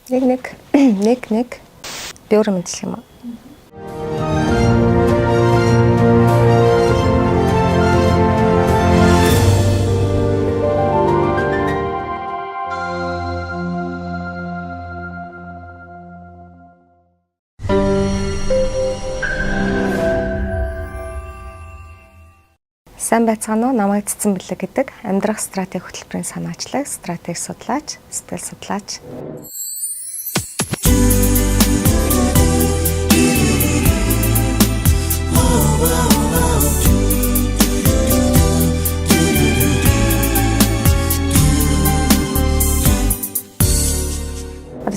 Нэг би өөрөө мэдчих юм уу? Сайн байцгаана уу? Намайг Цэцэн Бэлэг гэдэг амьдрах стратеги хөтөлбөрийн санаачлаг, стратеги судлаач, сэтгэл судлаач.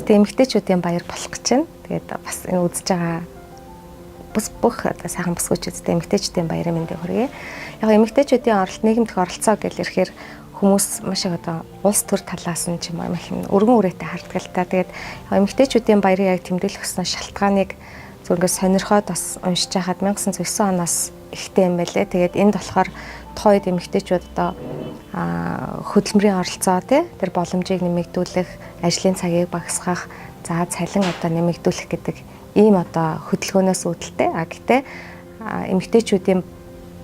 Одоо эмэгтэйчүүдийн баяр болох гэж байна. Тэгээд бас энэ үзэж байгаа бүх сайхан бүсгүйчүүдтэй эмэгтэйчүүдийн баярын мэндийг хүргэе. Яг эмэгтэйчүүдийн оролт нийгэмдэх оролцоо гэж ирэхээр хүмүүс маш их одоо улс төр талаас нь ч юм уу их өргөн үрээтэй харддаг л та. Тэгээд эмэгтэйчүүдийн баярыг яг тэмдэглэх ёсны шалтгааныг зөвхөн сонирхоод бас уншиж байхад 1909 оноос ихтэй юм байлээ. Тэгээд энд болохоор тухайн үед эмэгтэйчүүд одоо хөдөлмөрийн оролцоо тэр боломжийг нэмэгдүүлэх, ажлын цагийг багасгах, за цалин одоо нэмэгдүүлэх гэдэг ийм одоо хөдөлгөөнөөс үүдэлтэй. Гэхдээ эмэгтэйчүүдийн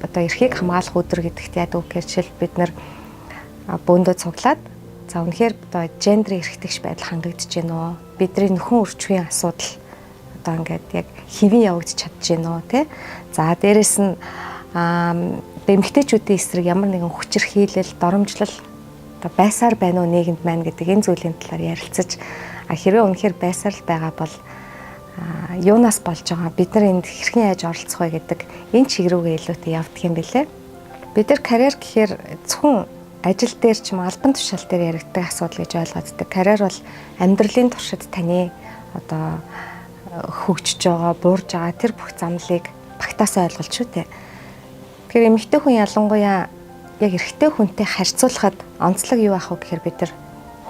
одоо эрхийг хамгаалах өдөр гэдэгт яадаг вэ гэхээр бид нар бөөндөө цуглаад за үнэхээр одоо гендер эрхтгч байдал хангагдаж байна уу? Бидний нөхөн үржихийн асуудал одоо ингээд яг хэвэн явагдаж чадж байна уу тий? За дээрэс нь эмэгтэйчүүдийн эсрэг ямар нэгэн хүчирхийлэл, доромжлол одоо байсаар байна уу нийгэмд маань гэдэг энэ зүйлийн талаар ярилцаж хэрвээ үнэхээр байсаар л байгаа бол юунаас болж байгаа бид нар энд хэрхэн яаж оролцох вэ гэдэг энэ чиг рүүгээ илүүтэй явдаг юм билээ. Бид нар карьер гэхээр зөвхөн ажил дээр ч юм албан тушаал дээр яригддаг асуудал гэж ойлгооддаг. Карьер бол амьдралын туршид таны одоо хөгжиж байгаа, буурж байгаа тэр бүх замлыг багтаасаа ойлголт шүү дээ. Тэгэхээр эмэгтэй хүн ялангуяа яг эрэгтэй хүнтэй харьцуулахад онцлог юу ах вэ гэхээр бид нар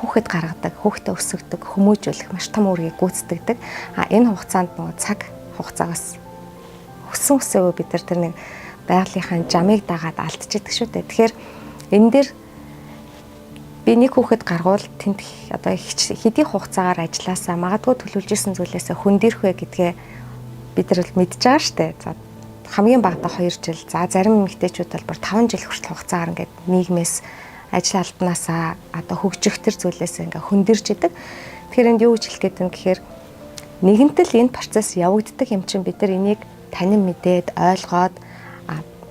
хүүхэд гаргадаг, хүүхдээ өсгөдөг, хүмүүжүүлэх маш том үүргийг гүйцэтгэдэг. Энэ хугацаанд нөгөө цаг хугацаагаас өссөн өсөөгөө бид нар тэр нэг байгалийнхаа жамыг дагаад алдчихдаг шүү дээ. Тэгэхээр энэ дээр би нэг хүүхэд гаргуул тэнд одоо хэдийн хугацаагаар ажилласаа магадгүй төлөвлөж исэн зүйлээсээ хөндөрөх вэ гэдгээ бид нар л мэдж байгаа шүү дээ. За хамгийн багадаа 2 жил, за зарим эмэгтэйчүүд бол бүр 5 жил хүртэл хугацаагаар ингээд нийгмээс ажил албанаасаа одоо хөгжих төр зүйлээс ингээ хөндөрж идэг. Тэгэхээр энд юу гэж хэлэх гээд юм гэхээр нэгэнтэл энэ процесс явагддаг юм чинь бид нар энийг танин мэдээд ойлгоод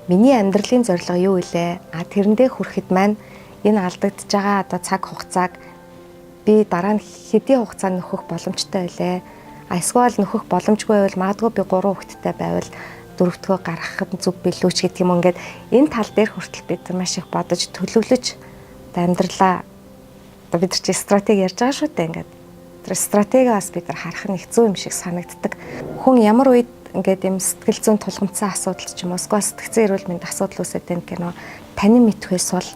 миний амьдралын зорилго юу вэ? Тэрэндээ хүрэхэд маань энэ алдагдж байгаа одоо цаг хугацааг би дараа нь хэдийн хугацаанд нөхөх боломжтой байлээ. Эсвэл нөхөх боломжгүй байвал магадгүй би 3 хүүхэдтэй байвал 4-тгөө гаргахад зүг билүү ч гэдэг юм ингээд энэ тал дээр хүртэл бид маш их бодож төлөвлөж амьдралаа одоо бид нар чи стратеги ярьж байгаа шүү дээ ингээд тэр стратегиас бид нар харах нь их зөв юм шиг санагддаг. Хүн ямар үед ингээд юм сэтгэл зүйн тулгамдсан асуудал ч юм уу эсвэл сэтгцэн эрүүл мэндийн асуудал үүсээд байна гэх нь танин мэдхээс бол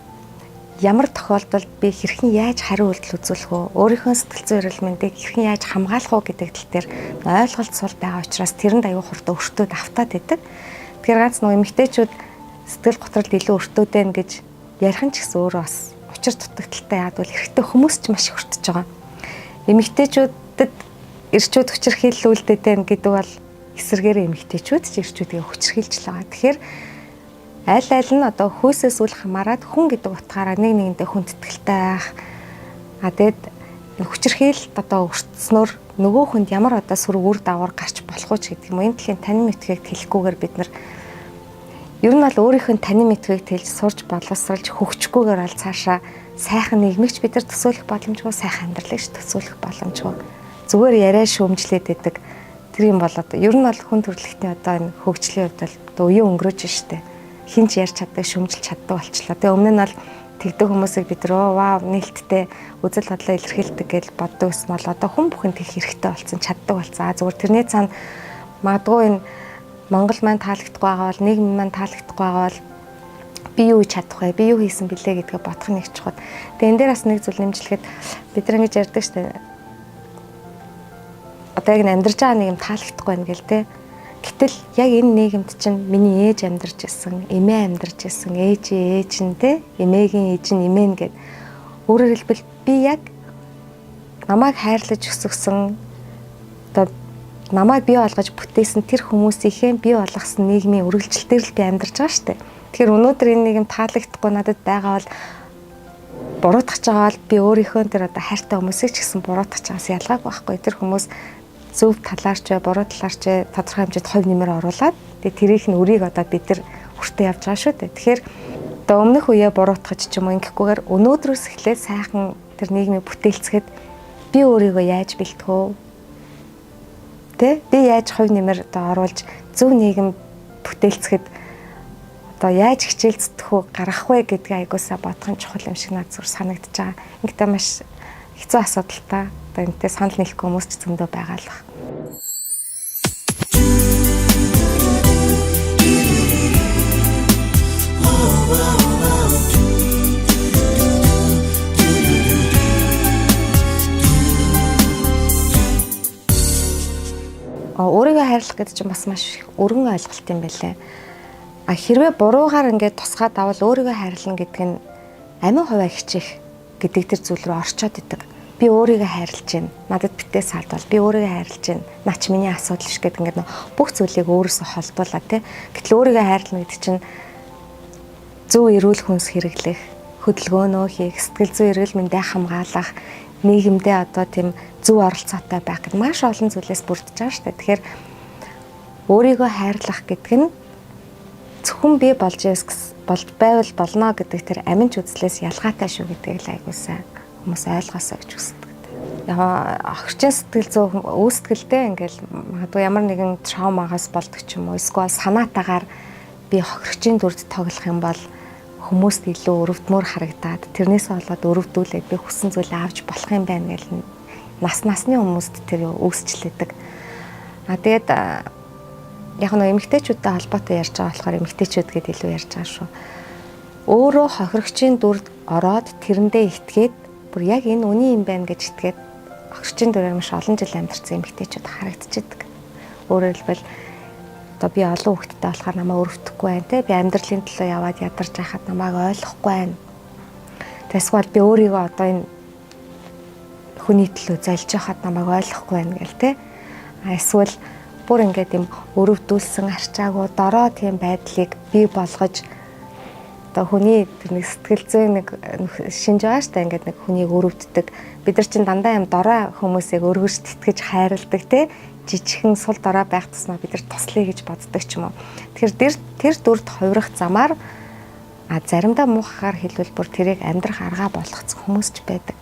ямар тохиолдолд би хэрхэн яаж хариу үйлдэл үзүүлэх вэ? Өөрийнхөө сэтгэл зүйн эрүүл мэндийг хэрхэн яаж хамгаалах вэ гэдэг тал дээр ойлголцол байгаа учраас тэрэнд аюул хурдан өртөөд автаад идэг. Тэгэхээр ганц нөгөө эмэгтэйчүүд сэтгэл готролд илүү өртөөд байна гэж ярих нь ч гэсэн өөрөө бас учир дутагдaltaй яад бол эрэгтэй хүмүүс ч маш их өртөж байгаа. Эмэгтэйчүүдэд эрчүүд хүчирхийлүүлдэг байна гэдэг бол эсэргээр эмэгтэйчүүд ч эрчүүдгээ хүчирхийлж л байгаа. Тэгэхээр аль нь одоо хөөсөөс үл хамааран хүн гэдэг утгаараа нэгэндээ хүндэтгэлтэй байх. Тэгэд хүчирхийлэлт одоо өртснөөр нөгөө хүнд ямар одоо сүрэг үр дагавар гарч болох уу гэдэг юм. Энэ талын танин мэдхийг хэлэхгүйгээр бид нар ер нь бол өөрийнх нь танин мэдхийг тэлж сурж боловсруулж хөгжихгүйгээр аль цаашаа сайхан нийгмигч бид нар төсөөлөх боломжгүй, сайхан амьдралыг төсөөлөх боломжгүй. Зүгээр яриа шүүмжлээд идэг. Тэр юм бол одоо ер нь бол хүн төрөлхтний одоо энэ хөгжлийн хувьд бол үеийн өнгөрөөж штэ. Хинч ярьж чаддаг, шүмжилж чаддаг болчлоо. Тэгээ өмнө нь бол тэгдэг хүмүүсийг бид вау нээлттэй үзэл бодлоо илэрхийлдэг гэж боддог гэсэн бол одоо хүн бүхэнд их хэрэгтэй болсон, чаддаг болсон. Зүгээр тэрний цаана магадгүй энэ Монгол маань таалагдахгүй байгаа бол нийгэм маань таалагдахгүй байгаа бол би юу чадах вэ? Би юу хийсэн бэлээ гэдгээ бодох нэг чухал. Тэгээ энэ дээр бас нэг зүйл нэмжлэхэд бид нар ингэж ярьдаг шүү дээ. Одоо яг амьдарч байгаа нийгэм таалагдахгүй байна гэл те. Гэтэл яг энэ нийгэмд чинь миний ээж амьдарч ирсэн, эмээ амьдарч ирсэн, ээж нь те, эмээгийн ээж нь эмээ гэд. Өөрөөр хэлбэл би яг намайг хайрлаж өсгсөн одоо намайг бий болгож бүтээсэн тэр хүмүүсийнхээ бий болгосон нийгмийн үргэлжилтээр л би амьдарч байгаа шүү дээ. Тэгэхээр өнөөдөр энэ нийгэм таалагдахгүй надад байгаа бол буруутгах байгаа бол би өөрийнхөө тэр одоо хайртай хүмүүсийг ч гэсэн буруутгах байгаас ялгаагүй байхгүй. Тэр хүмүүс зөв талаарч бай, буруу талаарч бай, тодорхой хэмжээнд хувь нэмэр оруулаад тэгээ тэрийнх нь өрийг одоо бид нар хүртээ явж байгаа шүү дээ. Тэгэхээр одоо өмнөх үеэ буруутгаж ч юм уу ингэхгүйгээр өнөөдрөөс эхлээд сайхан тэр нийгмийг бүтээлцэхэд би өөрийгөө яаж бэлтгэв? Тэ? Би яаж хувь нэмэр одоо оруулж зөв нийгэм бүтээлцэхэд одоо яаж хичээл зүтгэх үү, гаргах вэ гэдгийг айгуусаа бодох нь чухал юм шиг надад зүр санагдаж байгаа. Ингээд маш хэцүү асуудалтай. Одоо энэтэй санал нийлэхгүй хүмүүс ч зөндөө байгаа л байна. Өөрийгөө хайрлах гэдэг чинь бас маш өргөн ойлголт юм байлээ. Хэрвээ буруугаар ингээд тусгаад авал өөрийгөө хайрлана гэдэг нь амин хувиа хичээх гэдэг тэр зүйл рүү орчоод идэг. Би өөрийгөө хайрлаж байна. Надад битээ саадвал би өөрийгөө хайрлаж байна. Наач миний асуудал ш гэдэг ингээд бүх зүйлийг өөрөөсөө холдуулаад тий. Гэтэл өөрийгөө хайрлана гэдэг чинь зөв эрүүл хүнс хэрэглэх, хөдөлгөөнөө хийх, сэтгэл зүйн эрүүл мэндийг хамгаалах, нийгэмдээ одоо тийм зөв оролцоотой байх гэдэг маш олон зүйлээс бүрдэж байгаа шүү дээ. Тэгэхээр өөрийгөө хайрлах гэдэг нь зөвхөн би болж байвал болно гэдэг тэр аминч үзлээс ялгаатай шүү гэдгийг л айгуусаа хүмүүс ойлгоосоо гэж хүсдэг. Яг охирчин сэтгэл зүй үүсгэлдээ ингээл магадгүй ямар нэгэн травмагаас болдог ч юм уу эсвэл санаатаагаар би охирчин дүрд тоглох юм бол хүмүүст илүү өрөвдмөр харагдаад тэрнээс болоод өрөвдүүлээд би хүссэн зүйлээ авч болох юм байна гэж насны хүмүүст тэр үүсчлээдэг. Тэгээд яг нь эмэгтэйчүүдтэй холбоотой ярьж байгаа болохоор эмэгтэйчүүд гэдээ илүү ярьж байгаа шүү. Өөрөө хохирогчийн дүрд ороод тэрэндээ итгээд бүр яг энэ үний юм байна гэж итгээд хохирогчийн дүрээр маш олон жил амьдарсан эмэгтэйчүүд харагдчихэдэг. Өөрөөр хэлбэл одоо би олон хүүхэдтэй болохоор намайг өрөвдөхгүй байна те. Би амьдралын төлөө яваад ядарч байхад намайг ойлгохгүй байна. Тэсгэл би өөрийгөө одоо энэ хүний төлөө золж байхад намайг ойлгохгүй байна гэл те. Эсвэл бүр ингээд юм өрөвдүүлсэн арчаагүй дороо тийм байдлыг бий болгож одоо хүний нэг сэтгэл зүйн нэг шинж байгаа штэ ингээд нэг хүнийг өрөвддөг. Бид нар чинь дандаа юм дороо хүмүүсийг өргөж тэтгэж хайрладаг те. Жижигхэн сул дорой байх тусмаа бид нар туслая гэж боддог ч юм уу. Тэгэхээр тэр дүрд хувирах замаар заримдаа муухагаар хэлбэл бүр тэрийг амьдрах аргаа болгоцсон хүмүүс ч байдаг.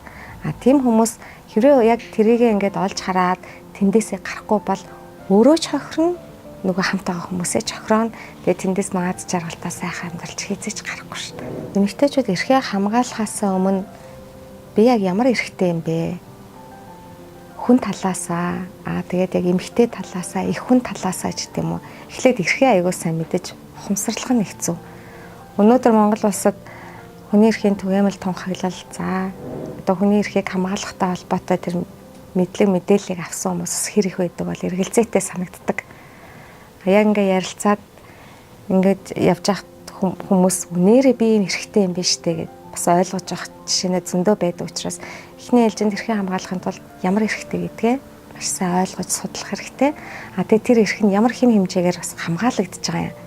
Тийм хүмүүс хэрвээ яг тэрийг ингээд олж хараад тэндээсээ гарахгүй бол өөрөө ч хохирно, нөгөө хамт байгаа хүмүүсээ ч хохирно. Тэгээ тэндээс наад жаргалтаа сайхан амьдралч хийзэж гарахгүй шүү дээ. Эмэгтэйчүүд эрхээ хамгаалахаас өмнө би яг ямар эрхтэй юм бэ? Хүн талаасаа тэгээд яг эмэгтэй талаасаа их хүн талаасаа ч гэдэм үү эхлээд эрхээ аягүй сайн мэдэж ухамсарлах нь хэцүү. Өнөөдөр Монгол улсад хүний эрхийн түгээмэл тунхаглал за одоо хүний эрхийг хамгаалахтай холбоотой тэр мэдээллийг авсан хүмүүс хэр их байдаг бол эргэлзээтэй санагддаг. Яг ингээ ярилцаад ингээд явж байхад хүмүүс үнээрээ би юм эрхтэй юм биш үү гэж бас ойлгож явах жишээ зөндөө байдаг учраас эхний ээлжинд эрхээ хамгаалахын тулд ямар эрхтэй гэдгээ маш сайн ойлгож судлах хэрэгтэй. Тэгээд тэр эрх нь ямар хэм хэмжээгээр бас хамгаалагдж байгаа юм.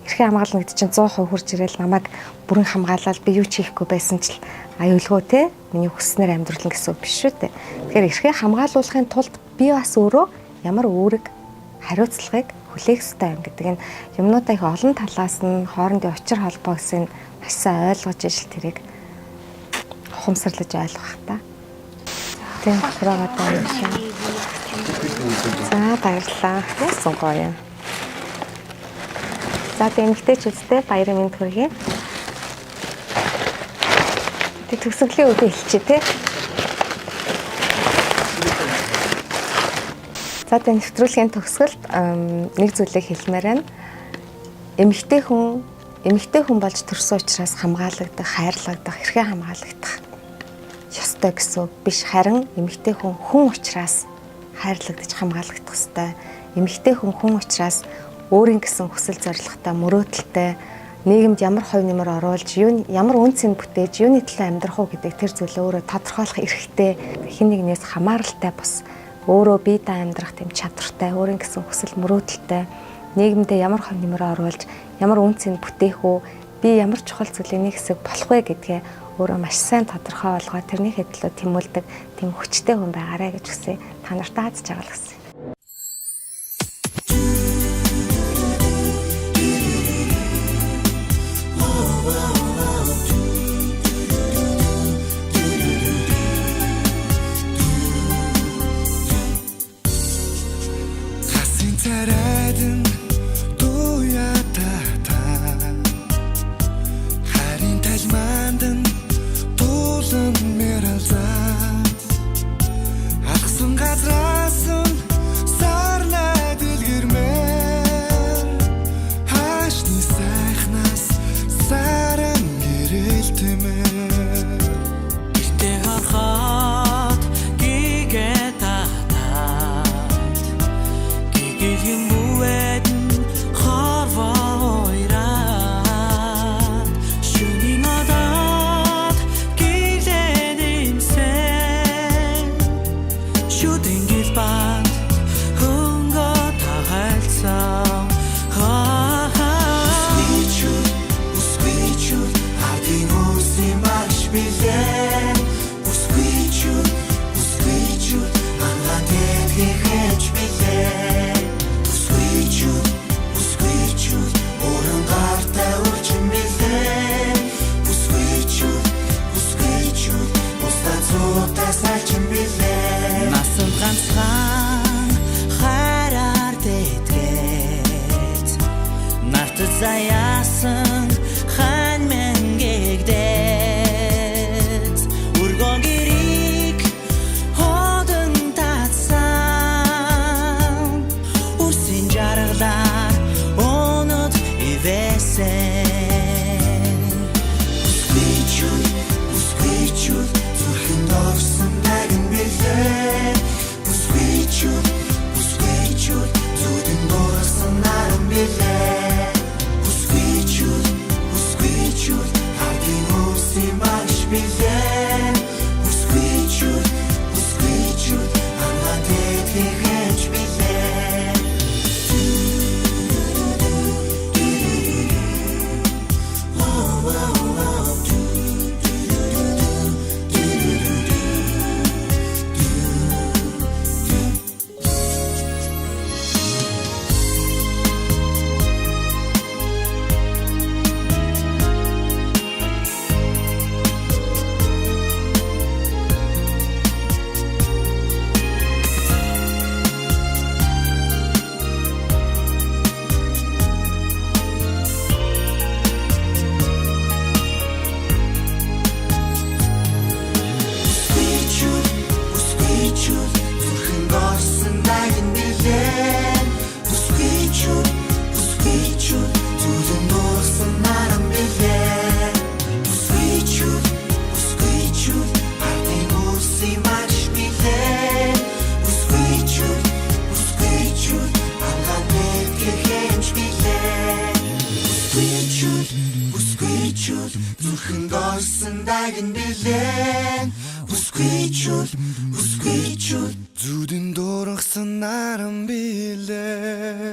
Эрхээ хамгаална гэдэг чинь 100% хурж ирэл намайг бүрэн хамгаалаад би юу ч хийхгүй байсан ч аюулгүй те миний хүснээр амьдруулна гэсэн үг биш шүү дээ. Тэгэхээр эрхээ хамгаалуулахын тулд би бас өөрөө ямар үүрэг хариуцлагыг хүлээх ёстой юм гэдэг энэ юмнуудаа их олон талаас нь хоорондын учир холбоо гэсэн маш сайн ойлгож ижил тэрийг ухамсарлаж ойлгох та. Тийм хураагаад байна шээ. За баярлалаа. Яасан гоё юм. За эмэгтэйчүүдтэй баярын мэнд хүргэе. Тэг төгсгөлийн үдэ хэлчихье те. За тэг нэвтрүүлгийн төгсгөлд нэг зүйлийг хэлмээр байна. Эмэгтэй хүн болж төрсөн учраас хамгаалагдах, хайрлагдах, эрхээ хамгаалагдах ёстой гэсэн үг биш. Харин эмэгтэй хүн учраас хайрлагдаж хамгаалагдах ёстой. Эмэгтэй хүн учраас өөрийн гэсэн хүсэл зорилготой, мөрөөдөлтэй нийгэмд ямар хувь нэмэр оруулж, ямар үнцийг бүтээж, юуны төлөө амьдрах уу гэдэг тэр зүйлээ өөрөө тодорхойлох эрхтэй, хэн нэгнээс хамааралтай бус, өөрөө бие даа амьдрах тэм чадвартай, өөрийн гэсэн хүсэл мөрөөдөлтэй, нийгэмдээ ямар хувь нэмэр оруулж, ямар үнцийг бүтээх үү, би ямар чухал зүйлийн нэг хэсэг болох вэ гэдгээ өөрөө маш сайн тодорхой болгоод тэрнийхээ төлөө тэмүүлдэг тийм хүчтэй хүн байгаарэ гэж хүсье. Та нартай хазж байгаа л гэсэн. Заяасан хан мэнгэгдээд ургон гэрийг ходон татсан үсийн жаргалаар онод ивэсэн үсгүйчүүд зүрхэнд орсон даган билээ үсгүйчүүд зүудэн дурсан наран билээ Зүрхэнд орсон даган билээ Үсгүйчүүд зүудэн дургасан наран билээ